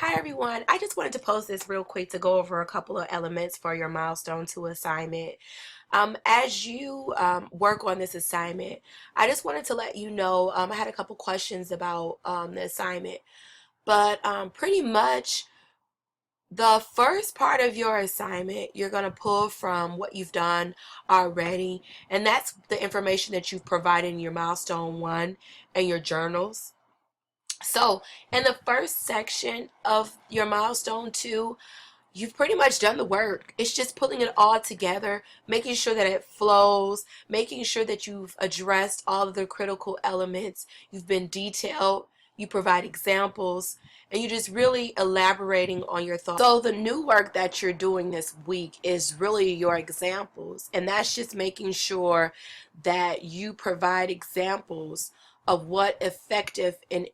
Hi everyone. I just wanted to post this real quick to go over a couple of elements for your milestone 2 assignment. As you work on this assignment, I just wanted to let you know I had a couple questions about the assignment, but pretty much the first part of your assignment you're going to pull from what you've done already, and that's the information that you've provided in your milestone 1 and your journals. So in the first section of your milestone 2, you've pretty much done the work. It's just pulling it all together, making sure that it flows, making sure that you've addressed all of the critical elements. You've been detailed, you provide examples, and you're just really elaborating on your thoughts. So the new work that you're doing this week is really your examples, and that's just making sure that you provide examples of what effective in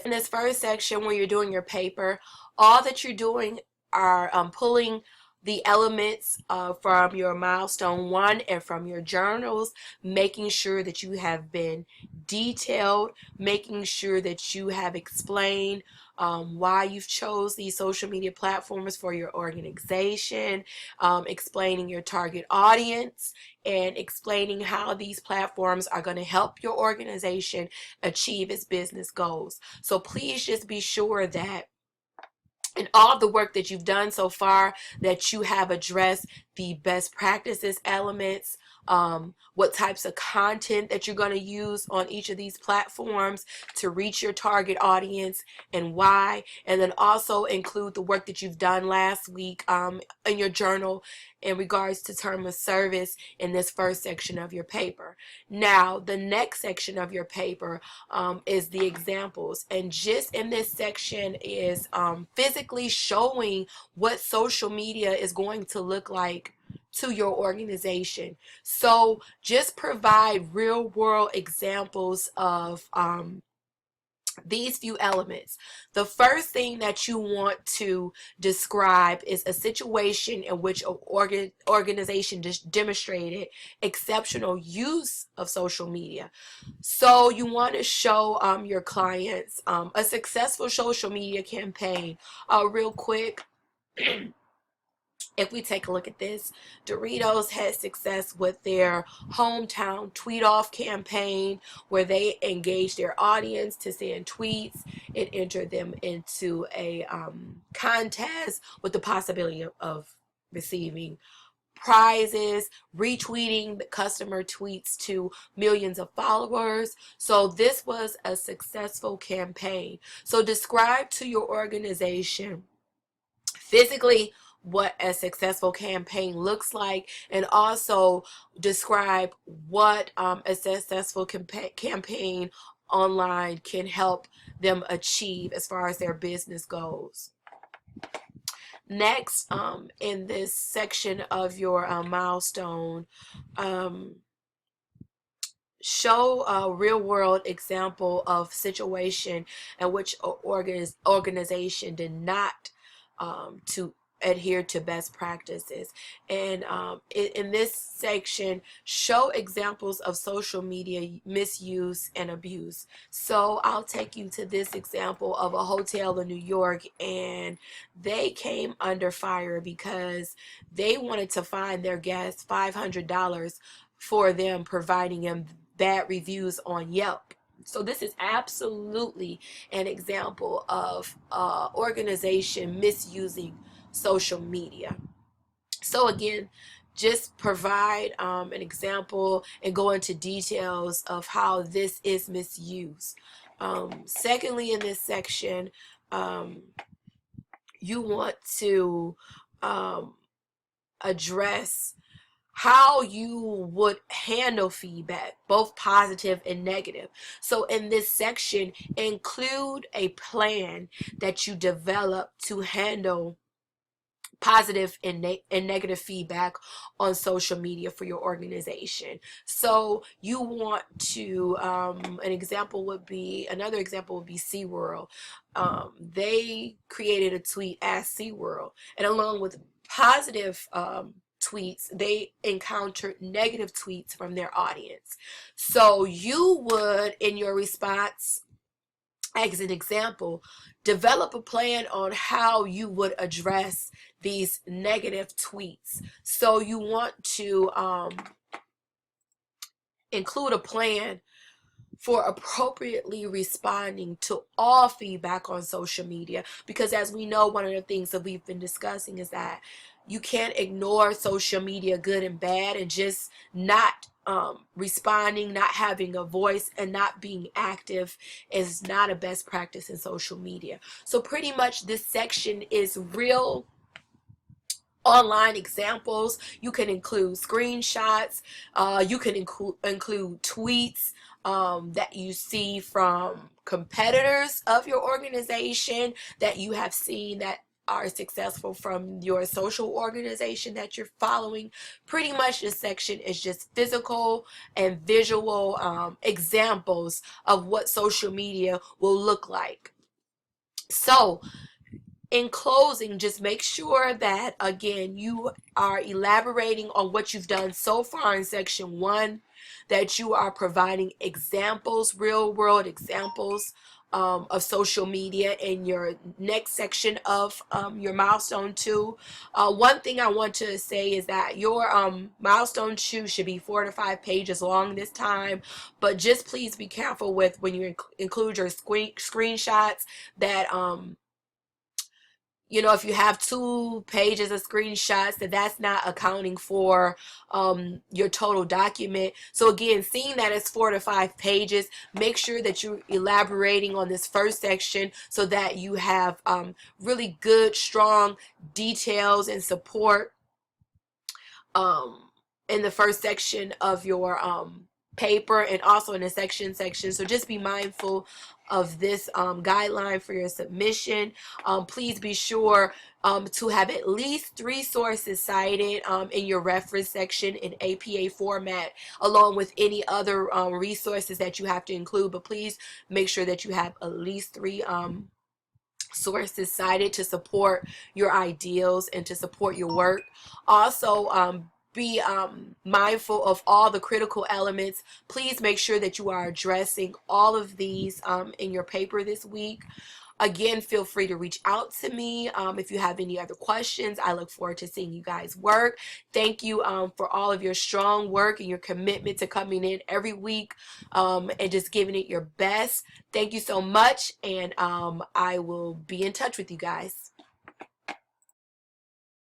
this first section where you're doing your paper, all that you're doing are pulling the elements from your milestone 1 and from your journals, making sure that you have been detailed, making sure that you have explained why you've chose these social media platforms for your organization, explaining your target audience, and explaining how these platforms are going to help your organization achieve its business goals. So please just be sure that and all the work that you've done so far, that you have addressed the best practices elements, what types of content that you're going to use on each of these platforms to reach your target audience and why, and then also include the work that you've done last week in your journal in regards to term of service in this first section of your paper. Now, the next section of your paper is the examples, and just in this section is physically showing what social media is going to look like to your organization. So just provide real world examples of these few elements. The first thing that you want to describe is a situation in which an organization just demonstrated exceptional use of social media. So you want to show your clients a successful social media campaign. Real quick, if we take a look at this, Doritos had success with their hometown tweet off campaign where they engaged their audience to send tweets. It entered them into a contest with the possibility of receiving prizes, retweeting the customer tweets to millions of followers. So this was a successful campaign. So describe to your organization physically what a successful campaign looks like, and also describe what a successful campaign online can help them achieve as far as their business goals. Next, in this section of your milestone, show a real world example of situation in which an organization did not to adhere to best practices. And in this section, show examples of social media misuse and abuse. So I'll take you to this example of a hotel in New York, and they came under fire because they wanted to fine their guests $500 for them providing them bad reviews on Yelp. So this is absolutely an example of organization misusing social media. So again, just provide an example and go into details of how this is misused. Secondly, in this section, you want to address how you would handle feedback, both positive and negative. So in this section, include a plan that you develop to handle positive and negative feedback on social media for your organization. So you want to, another example would be SeaWorld. They created a tweet as SeaWorld, and along with positive tweets, they encountered negative tweets from their audience. So you would, in your response, as an example, develop a plan on how you would address these negative tweets. So you want to include a plan for appropriately responding to all feedback on social media, because as we know, one of the things that we've been discussing is that you can't ignore social media, good and bad, and just not responding, not having a voice, and not being active is not a best practice in social media. So pretty much this section is real online examples. You can include screenshots. You can include tweets that you see from competitors of your organization that you have seen that are successful from your social organization that you're following. Pretty much this section is just physical and visual examples of what social media will look like. So in closing, just make sure that, again, you are elaborating on what you've done so far in section 1, that you are providing examples, real world examples of social media in your next section of your milestone 2. One thing I want to say is that your milestone 2 should be 4 to 5 pages long this time, but just please be careful with when you include your screenshots that if you have 2 pages of screenshots, that's not accounting for your total document. So again, seeing that it's 4 to 5 pages, make sure that you're elaborating on this first section so that you have really good, strong details and support um, in the first section of your paper, and also in the section. So just be mindful of this guideline for your submission. Please be sure to have at least 3 sources cited in your reference section in APA format, along with any other resources that you have to include. But please make sure that you have at least 3 sources cited to support your ideals and to support your work. Also, be mindful of all the critical elements. Please make sure that you are addressing all of these in your paper this week. Again, feel free to reach out to me if you have any other questions. I look forward to seeing you guys work. Thank you for all of your strong work and your commitment to coming in every week and just giving it your best. Thank you so much, and I will be in touch with you guys.